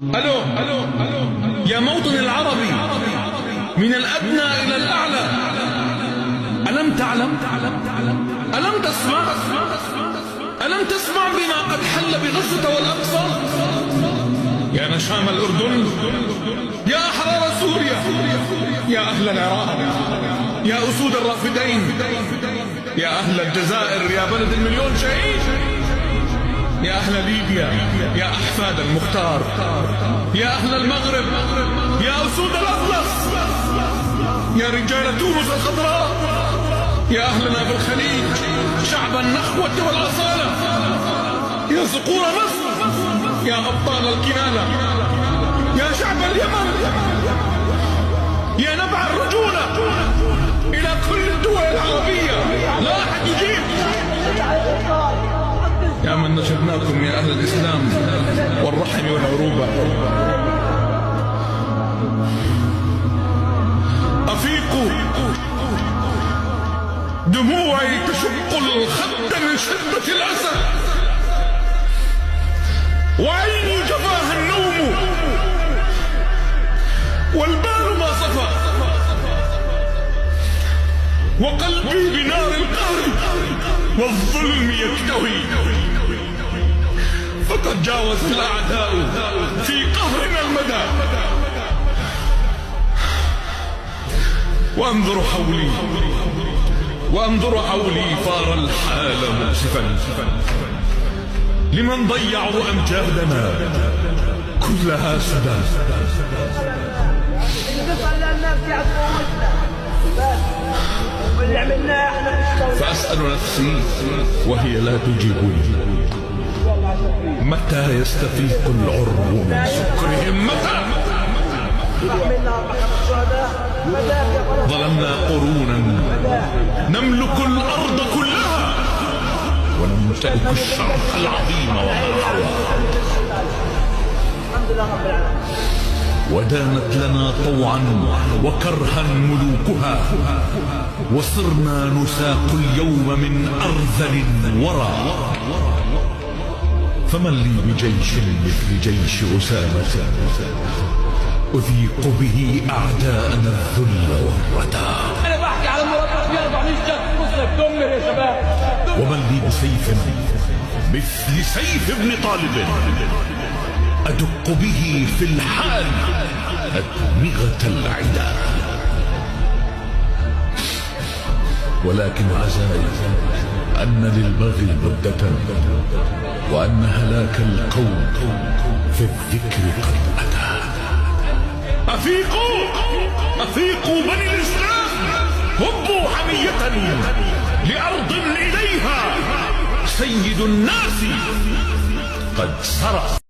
ألو ألو ألو يا موطن العربي من الأدنى إلى الأعلى، ألم تعلم؟ ألم تسمع؟ ألم تسمع بما قد حل بغزة والأقصى؟ يا نشام الأردن، يا أحرار سوريا، يا أهل العراق، يا أسود الرافدين، يا أهل الجزائر، يا بلد المليون شهيد، يا أهل ليبيا، يا أحفاد المختار، يا أهل المغرب، يا أسود الأطلس، يا رجال تونس الخضراء، يا أهلنا في الخليج، شعب النخوة والأصالة، يا صقور مصر، يا أبطال الكنانة، يا شعب اليمن، يا نبع الرجولة، إلى كل الدول العربية لا أحد يجيب. يا من نشدناكم يا أهل الإسلام والرحم والعروبة، أفيقوا، دموعي تشق الخد من شدة الأسى، وعيني جفاها النوم، والبال ما صفى، وقلبي بنار القهر والظلم يكتوي، فقد جاوز الأعداء في قهرنا المدى، وانظر حولي فار الحال مؤسفا، لمن ضيعوا أمجادنا كلها سدى. فأسأل نفسي وهي لا تجيبني، متى يستفيق العرب من سكرهم؟ متى؟ ظلمنا قرونا نملك الأرض كلها ونمتلك الشرق العظيم وما حواه، ودانت لنا طوعا وكرها ملوكها، وصرنا نساق اليوم من أرذل ورى. فمن لي بجيش مثل جيش أسامة أذيق به أعداءنا الذل والردى. أنا بحكي على مربع بيربع نشجر مصرف دمر يا شباب. ومن لي بسيف مثل سيف ابن طالب أدق به في الحال أدمغة العدا. ولكن عزائي أن للبغي مدة، وأن هلاك القوم في الذكر قد أتى. أفيقوا بني الإسلام، هبوا حمية لأرض إليها سيد الناس قد سرى.